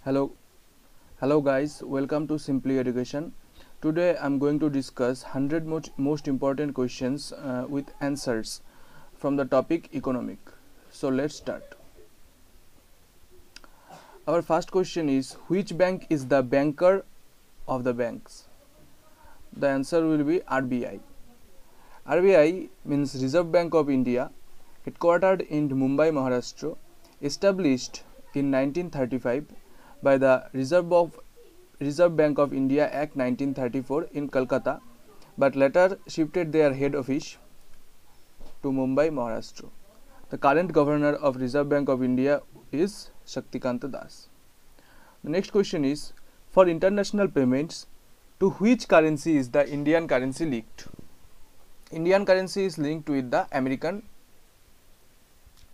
Hello, hello guys. Welcome to Simply Education. Today I'm going to discuss 100 most important questions with answers from the topic economic. So let's start. Our first question is, which bank is the banker of the banks? The answer will be RBI. RBI means Reserve Bank of India, headquartered in Mumbai, Maharashtra, established in 1935 by the Reserve Bank of India Act 1934 in Calcutta, but later shifted their head office to Mumbai, Maharashtra. The current governor of Reserve Bank of India is Shaktikanta Das. The next question is, for international payments, to which currency is the Indian currency linked? Indian currency is linked with the American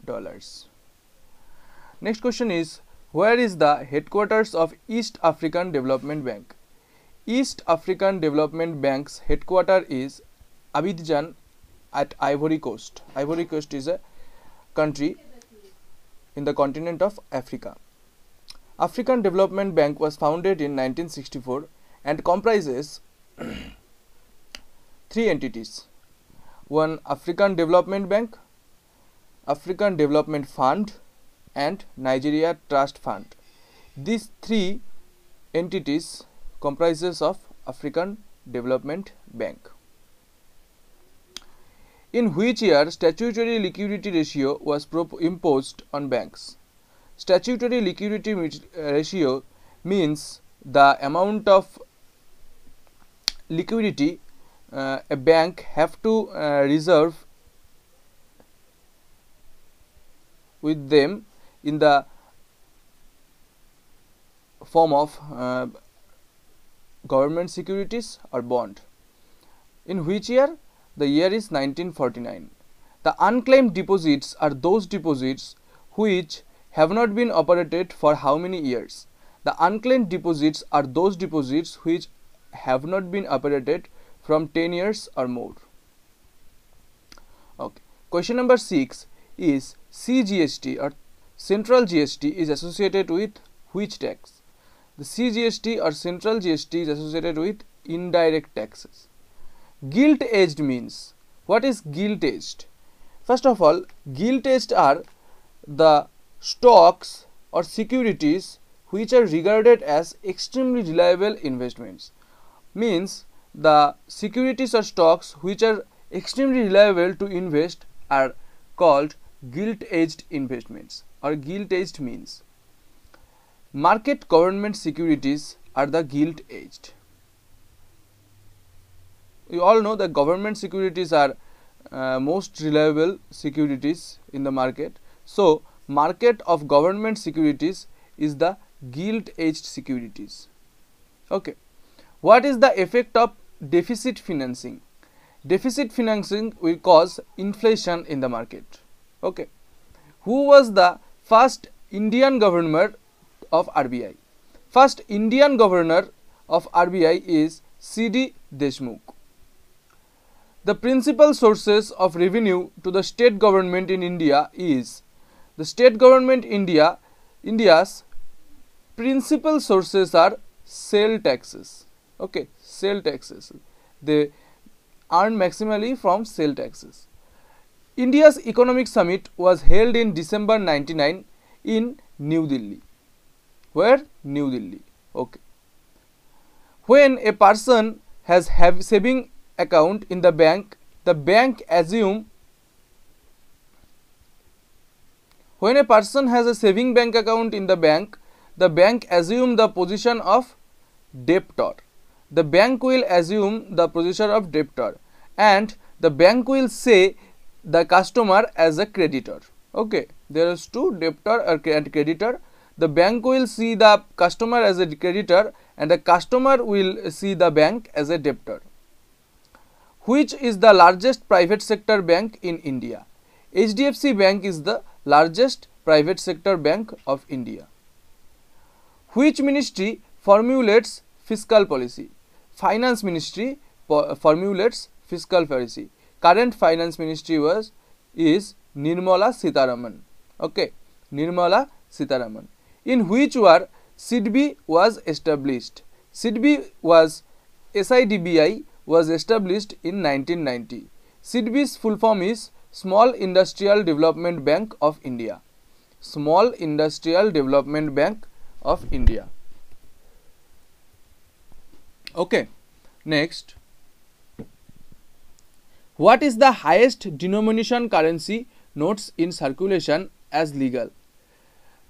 dollars. Next question is, where is the headquarters of East African Development Bank? East African Development Bank's headquarters is Abidjan at Ivory Coast. Ivory Coast is a country in the continent of Africa. African Development Bank was founded in 1964 and comprises three entities. One, African Development Bank, African Development Fund, and Nigeria Trust Fund. These three entities comprises of African Development Bank. In which year statutory liquidity ratio was imposed on banks? Statutory liquidity ratio means the amount of liquidity a bank have to reserve with them in the form of government securities or bond. In which year? The year is 1949. The unclaimed deposits are those deposits which have not been operated for how many years? The unclaimed deposits are those deposits which have not been operated from 10 years or more. Okay. Question number 6 is, CGST or Central GST is associated with which tax? The CGST or Central GST is associated with indirect taxes. Gilt-edged means, what is gilt-edged? First of all, gilt-edged are the stocks or securities which are regarded as extremely reliable investments. Means the securities or stocks which are extremely reliable to invest are called gilt-edged investments, or gilt-edged means market government securities are the gilt-edged. You all know that government securities are most reliable securities in the market. So market of government securities is the gilt-edged securities. Okay. What is the effect of deficit financing? Deficit financing will cause inflation in the market. Okay. Who was the first Indian governor of RBI? First Indian governor of RBI is C.D. Deshmukh. The principal sources of revenue to the state government in India is, the state government India's principal sources are sale taxes. Okay, sale taxes. They earn maximally from sale taxes. India's economic summit was held in December 1999 in New Delhi. Where? New Delhi. Okay. When a person has saving account in the bank assume, when a person has a saving bank account in the bank assume the position of debtor. The bank will assume the position of debtor and the bank will say the customer as a creditor. Okay, there is two, debtor and creditor. The bank will see the customer as a creditor and the customer will see the bank as a debtor. Which is the largest private sector bank in India? HDFC Bank is the largest private sector bank of India. Which ministry formulates fiscal policy? Finance Ministry formulates fiscal policy. Current finance ministry is Nirmala Sitharaman. Okay, Nirmala Sitharaman. In which year SIDBI was established? SIDBI was established in 1990. SIDBI's full form is Small Industrial Development Bank of India. Small Industrial Development Bank of India. Okay, next. What is the highest denomination currency notes in circulation as legal?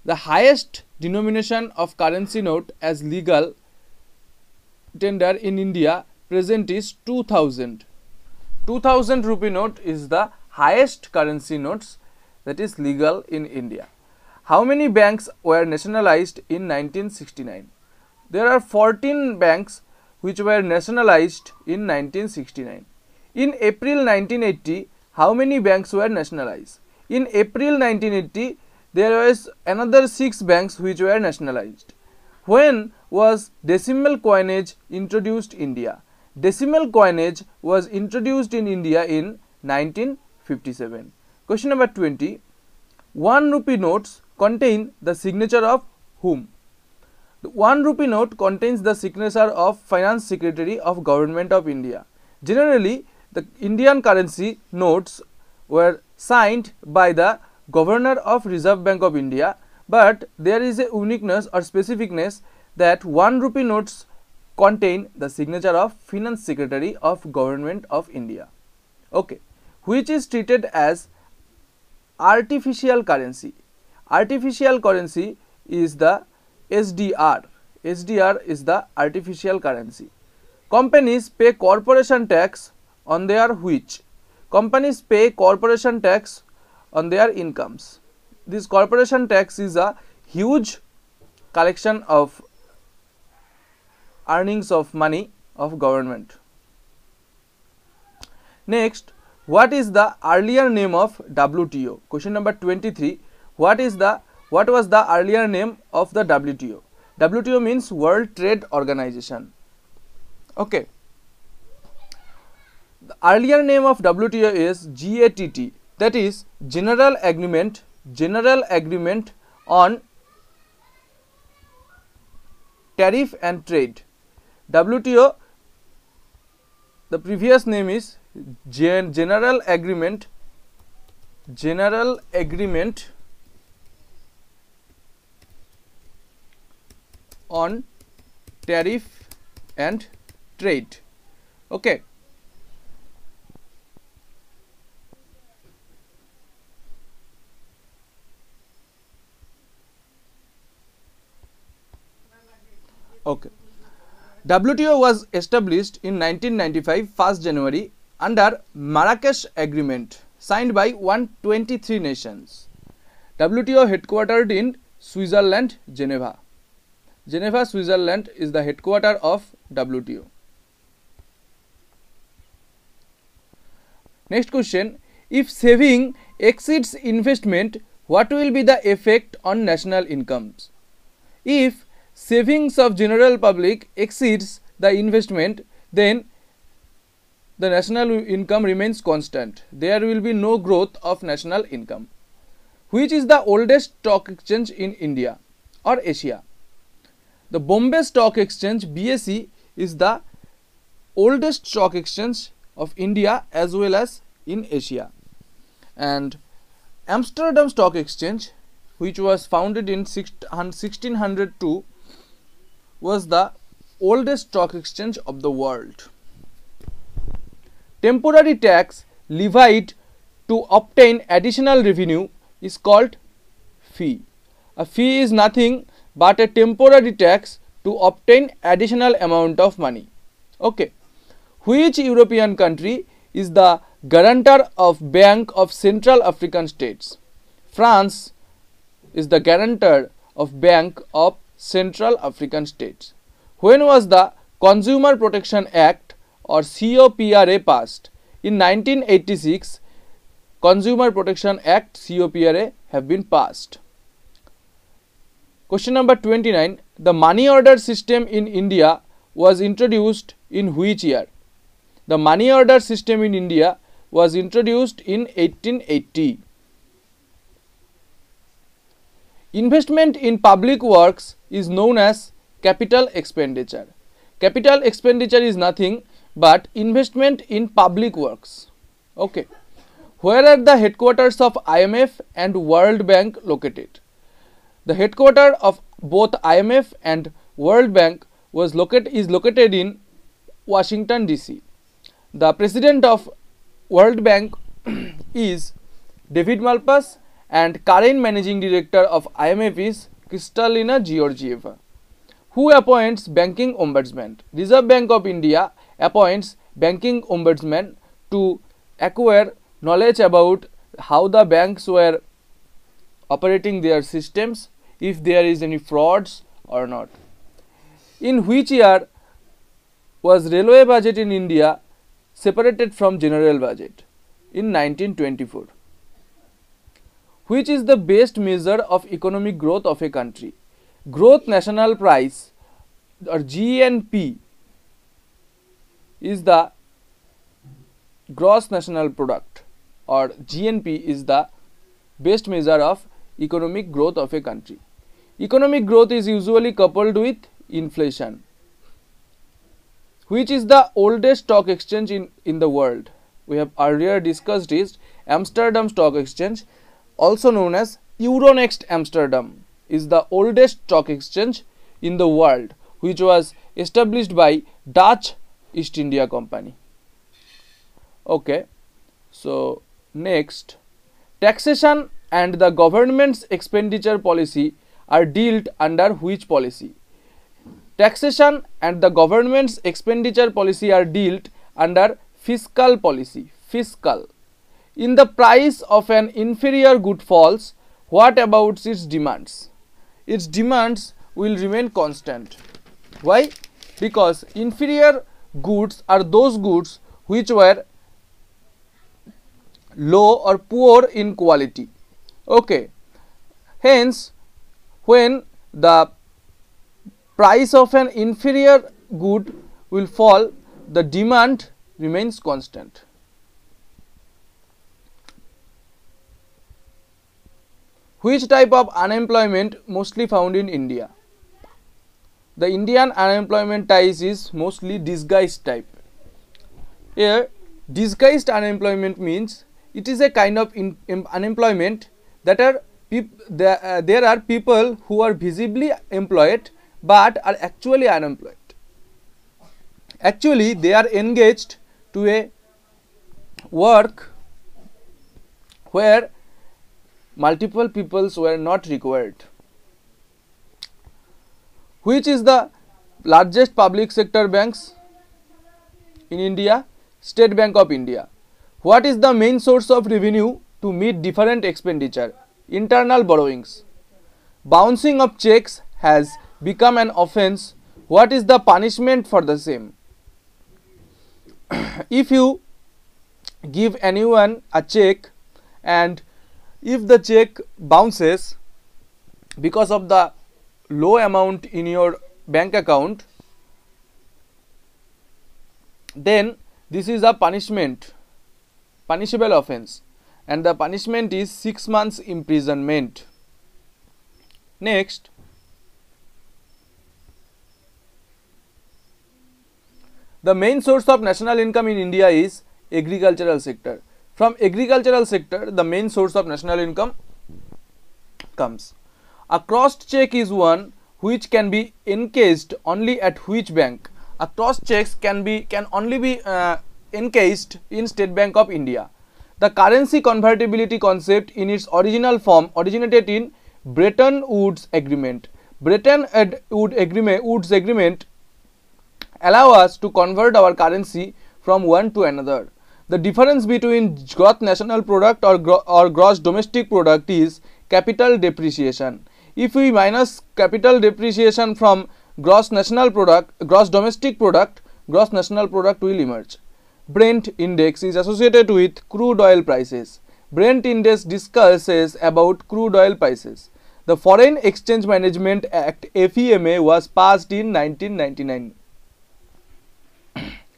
The highest denomination of currency note as legal tender in India present is 2000. 2000 rupee note is the highest currency notes that is legal in India. How many banks were nationalized in 1969? There are 14 banks which were nationalized in 1969. In April 1980, how many banks were nationalized? In April 1980, there was another 6 banks which were nationalized. When was decimal coinage introduced in India? Decimal coinage was introduced in India in 1957. Question number 20. 1 rupee notes contain the signature of whom? The 1 rupee note contains the signature of Finance Secretary of Government of India. Generally, the Indian currency notes were signed by the Governor of Reserve Bank of India, but there is a uniqueness or specificness that 1 rupee notes contain the signature of Finance Secretary of Government of India. Okay, which is treated as artificial currency. Artificial currency is the SDR. SDR is the artificial currency. Companies pay corporation tax on their which? Companies pay corporation tax on their incomes. This corporation tax is a huge collection of earnings of money of government. Next, what is the earlier name of WTO? Question number 23. What was the earlier name of the WTO? WTO means World Trade Organization. Okay. The earlier name of WTO is GATT, that is General Agreement on Tariff and Trade. WTO, the previous name is General Agreement on Tariff and Trade. Okay. Okay. WTO was established in 1995, 1st January under Marrakesh Agreement signed by 123 nations. WTO headquartered in Switzerland, Geneva. Geneva, Switzerland is the headquarter of WTO. Next question. If saving exceeds investment, what will be the effect on national incomes? If savings of general public exceeds the investment, then the national income remains constant. There will be no growth of national income. Which is the oldest stock exchange in India or Asia? The Bombay Stock Exchange BSE is the oldest stock exchange of India as well as in Asia. And Amsterdam Stock Exchange, which was founded in 1602, was the oldest stock exchange of the world. Temporary tax levied to obtain additional revenue is called fee. A fee is nothing but a temporary tax to obtain additional amount of money. Okay. Which European country is the guarantor of Bank of Central African States? France is the guarantor of Bank of Central African States. When was the Consumer Protection Act or COPRA passed? In 1986, Consumer Protection Act COPRA have been passed. Question number 29. The money order system in India was introduced in which year? The money order system in India was introduced in 1880. Investment in public works is known as capital expenditure. Capital expenditure is nothing but investment in public works. Okay. Where are the headquarters of IMF and World Bank located? The headquarters of both IMF and World Bank is located in Washington DC. The president of World Bank is David Malpass and current managing director of IMF is Kristalina Georgieva. Who appoints banking ombudsman? Reserve Bank of India appoints banking ombudsman to acquire knowledge about how the banks were operating their systems, if there is any frauds or not. In which year was railway budget in India separated from general budget? In 1924. Which is the best measure of economic growth of a country? Growth national price or GNP is the gross national product, or GNP is the best measure of economic growth of a country. Economic growth is usually coupled with inflation. Which is the oldest stock exchange in the world? We have earlier discussed is Amsterdam Stock Exchange, also known as Euronext Amsterdam, is the oldest stock exchange in the world, which was established by Dutch East India Company. Okay, so next, taxation and the government's expenditure policy are dealt under which policy? Taxation and the government's expenditure policy are dealt under fiscal policy. Fiscal. In the price of an inferior good falls, what about its demands? Its demands will remain constant. Why? Because inferior goods are those goods which were low or poor in quality. Okay. Hence, when the price of an inferior good will fall, the demand remains constant. Which type of unemployment mostly found in India? The Indian unemployment type is mostly disguised type. Here, disguised unemployment means it is a kind of unemployment that are there are people who are visibly employed but are actually unemployed. Actually, they are engaged to a work where multiple peoples were not required. Which is the largest public sector banks in India? State Bank of India. What is the main source of revenue to meet different expenditure? Internal borrowings. Bouncing of checks has become an offence. What is the punishment for the same? If you give anyone a check and if the check bounces because of the low amount in your bank account, then this is a punishment, punishable offence, and the punishment is 6 months imprisonment. Next, the main source of national income in India is agricultural sector. From agricultural sector, the main source of national income comes. A crossed check is one which can be encased only at which bank? A crossed checks can only be encased in State Bank of India. The currency convertibility concept in its original form originated in Bretton Woods Agreement. Bretton Woods Agreement allow us to convert our currency from one to another. The difference between gross national product or gross domestic product is capital depreciation. If we minus capital depreciation from gross national product, gross domestic product, gross national product will emerge. Brent index is associated with crude oil prices. Brent index discusses about crude oil prices. The Foreign Exchange Management Act FEMA was passed in 1999.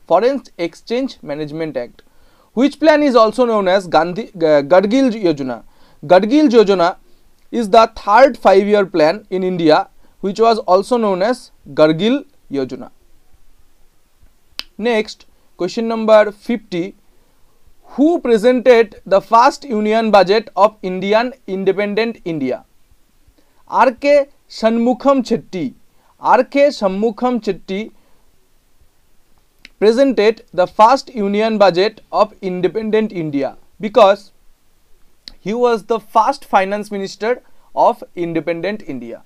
Foreign Exchange Management Act. Which plan is also known as Gadgil Yojana? Gadgil Yojana is the third 5-year plan in India, which was also known as Gargil Yojana. Next, question number 50. Who presented the first union budget of Indian independent India? R.K. Shanmukham Chetty. R.K. Shanmukham Chetty presented the first union budget of independent India because he was the first finance minister of independent India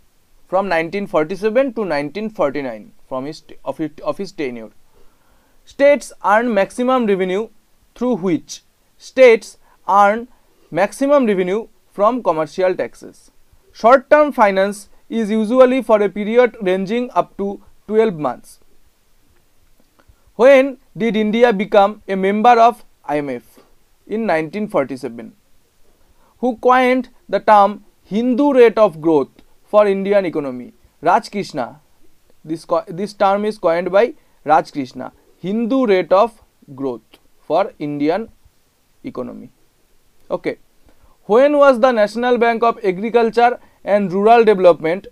from 1947 to 1949 from his tenure. States earn maximum revenue through which? States earn maximum revenue from commercial taxes. Short-term finance is usually for a period ranging up to 12 months. When did India become a member of IMF? In 1947. Who coined the term Hindu rate of growth for Indian economy? Raj Krishna. This term is coined by Raj Krishna. Hindu rate of growth for Indian economy. Okay. When was the National Bank of Agriculture and Rural Development,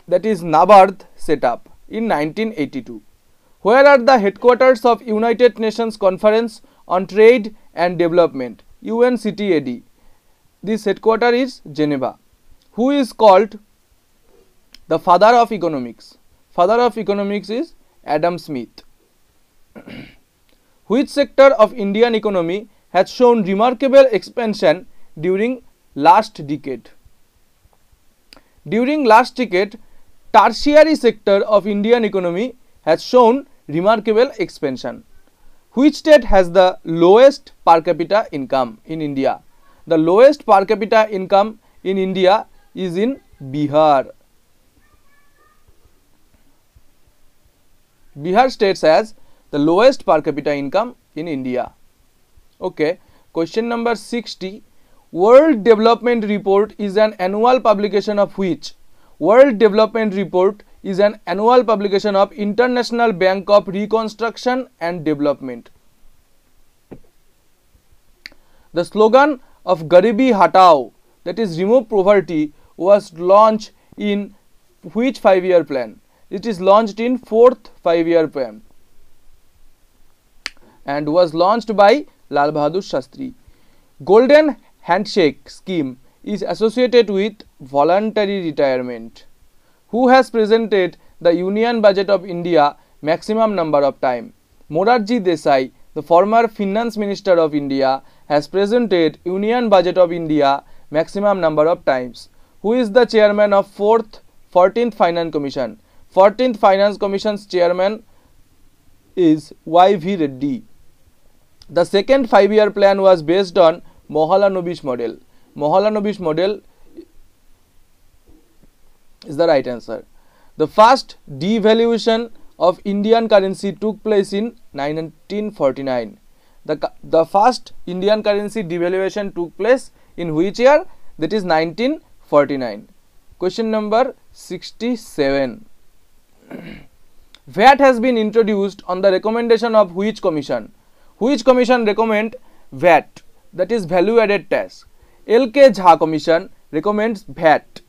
that is NABARD, set up? In 1982. Where are the headquarters of United Nations Conference on Trade and Development, UNCTAD? This headquarter is Geneva. Who is called the father of economics? Father of economics is Adam Smith. Which sector of Indian economy has shown remarkable expansion during last decade? During last decade, tertiary sector of Indian economy has shown remarkable expansion. Which state has the lowest per capita income in India? The lowest per capita income in India is in Bihar. Bihar state has the lowest per capita income in India. Okay. Question number 60. World Development Report is an annual publication of which? World Development Report is an annual publication of International Bank of Reconstruction and Development. The slogan of Garibi Hatao, that is remove poverty, was launched in which 5-year plan? It is launched in 4th 5-year plan and was launched by Lal Bahadur Shastri. Golden Handshake scheme is associated with voluntary retirement. Who has presented the Union Budget of India maximum number of times? Morarji Desai, the former Finance Minister of India, has presented Union Budget of India maximum number of times. Who is the chairman of 14th Finance Commission? 14th Finance Commission's chairman is Y.V. Reddy. The second 5-year plan was based on Mahalanobis model. Mahalanobis model is the right answer. The first devaluation of Indian currency took place in 1949. The first Indian currency devaluation took place in which year? That is 1949. Question number 67. VAT has been introduced on the recommendation of which commission? Which commission recommend VAT, that is value added tax? L.K. Jha commission recommends VAT.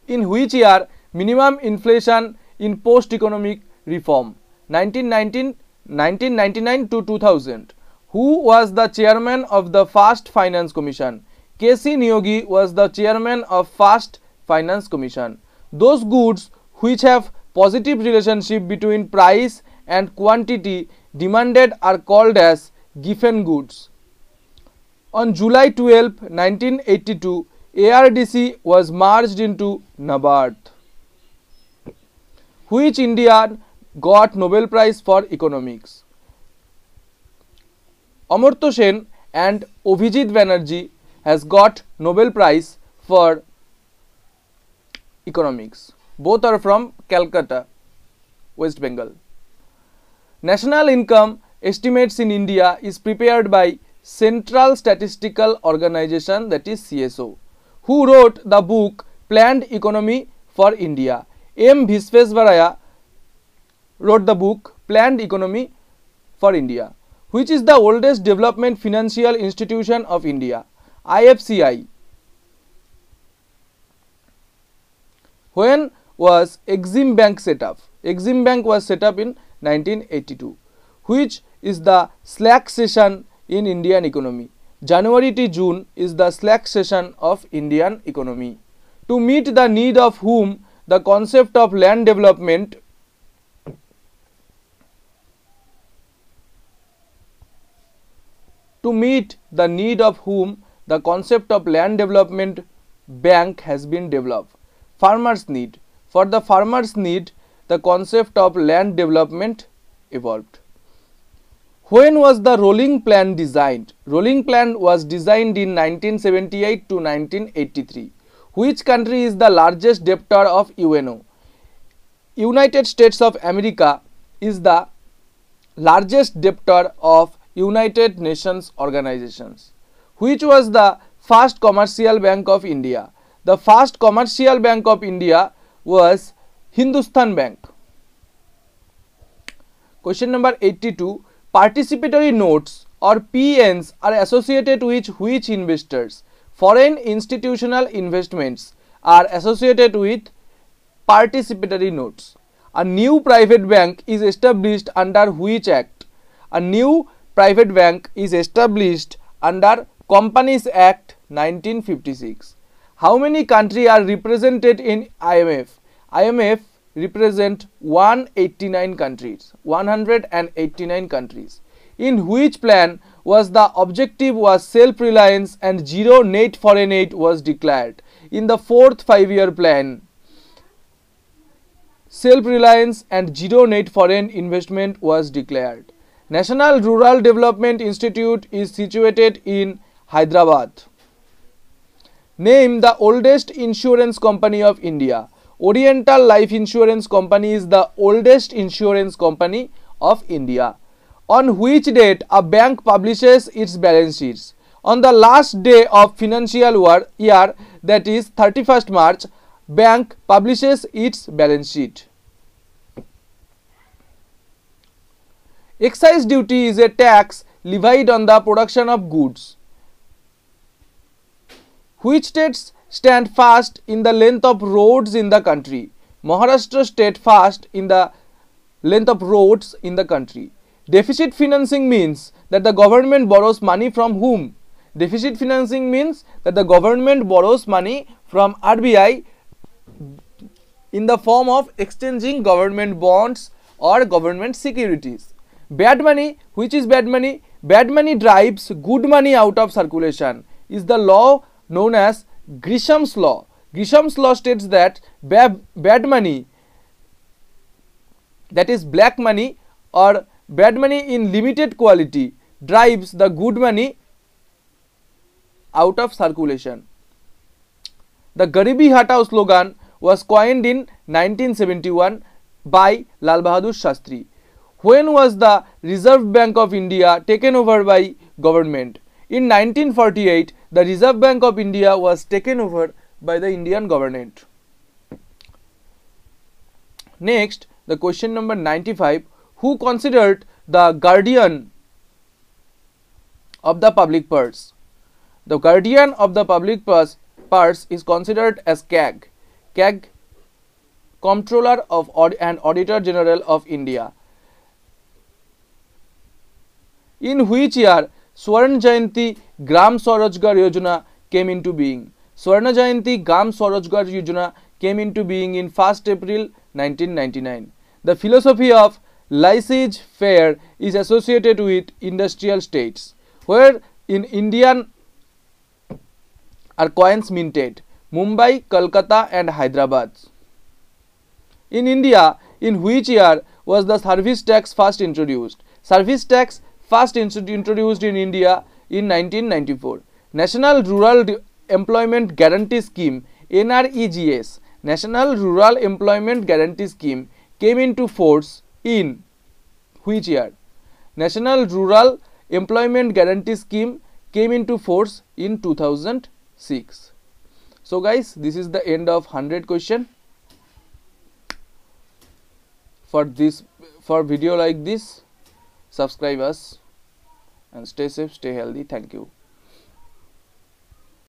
In which year minimum inflation imposed economic reform? 1999 to 2000. Who was the chairman of the first finance commission? K.C. Niyogi was the chairman of first finance commission. Those goods which have positive relationship between price and quantity demanded are called as given goods. On July 12, 1982, ARDC was merged into NABARD. Which Indian got Nobel Prize for Economics? Amartya Sen and Abhijit Banerjee has got Nobel Prize for Economics. Both are from Calcutta, West Bengal. National income estimates in India is prepared by Central Statistical Organization, that is CSO. Who wrote the book Planned Economy for India? M. Visvesvaraya wrote the book Planned Economy for India. Which is the oldest development financial institution of India? IFCI. When was Exim Bank set up? Exim Bank was set up in 1982. Which is the slack session in Indian economy? January to June is the slack session of Indian economy. To meet the need of whom the concept of land development bank has been developed. Farmers need. For the farmers need, the concept of land development evolved. When was the rolling plan designed? Rolling plan was designed in 1978 to 1983. Which country is the largest debtor of UNO? United States of America is the largest debtor of United Nations organizations. Which was the first commercial bank of India? The first commercial bank of India was Hindustan Bank. Question number 82. Participatory notes or PNs are associated with which investors? Foreign institutional investments are associated with participatory notes. A new private bank is established under which act? A new private bank is established under Companies Act 1956. How many countries are represented in IMF? IMF represent 189 countries. 189 countries. In which plan was the objective was self-reliance and zero net foreign aid was declared? In the fourth 5-year plan, self-reliance and zero net foreign investment was declared. National Rural Development Institute is situated in Hyderabad. Name the oldest insurance company of India. Oriental Life Insurance Company is the oldest insurance company of India. On which date a bank publishes its balance sheets? On the last day of financial year, that is 31st March, bank publishes its balance sheet. Excise duty is a tax levied on the production of goods. Which states stand first in the length of roads in the country? Maharashtra state first in the length of roads in the country. Deficit financing means that the government borrows money from whom? Deficit financing means that the government borrows money from RBI in the form of exchanging government bonds or government securities. Bad money, which is bad money? Bad money drives good money out of circulation, is the law known as Grisham's law. Grisham's law states that bad money, that is black money or bad money in limited quality, drives the good money out of circulation. The Garibi Hatao slogan was coined in 1971 by Lal Bahadur Shastri. When was the Reserve Bank of India taken over by government? In 1948, the Reserve Bank of India was taken over by the Indian government. Next, the question number 95. Who considered the guardian of the public purse? The guardian of the public purse is considered as CAG. CAG, Comptroller of and Auditor General of India. In which year Swarna Jayanti Gram Swarojgar Yojana came into being? Swarna Jayanti Gram Swarojgar Yojana came into being in 1st April 1999. The philosophy of laissez-faire is associated with industrial states, where in Indian are coins minted: Mumbai, Kolkata and Hyderabad. In India, in which year was the service tax first introduced? Service tax first introduced in India in 1994. National Rural Employment Guarantee Scheme, NREGS, National Rural Employment Guarantee Scheme came into force in which year? National Rural Employment Guarantee Scheme came into force in 2006. So guys, this is the end of 100 question. For video like this, subscribe us and stay safe, stay healthy. Thank you.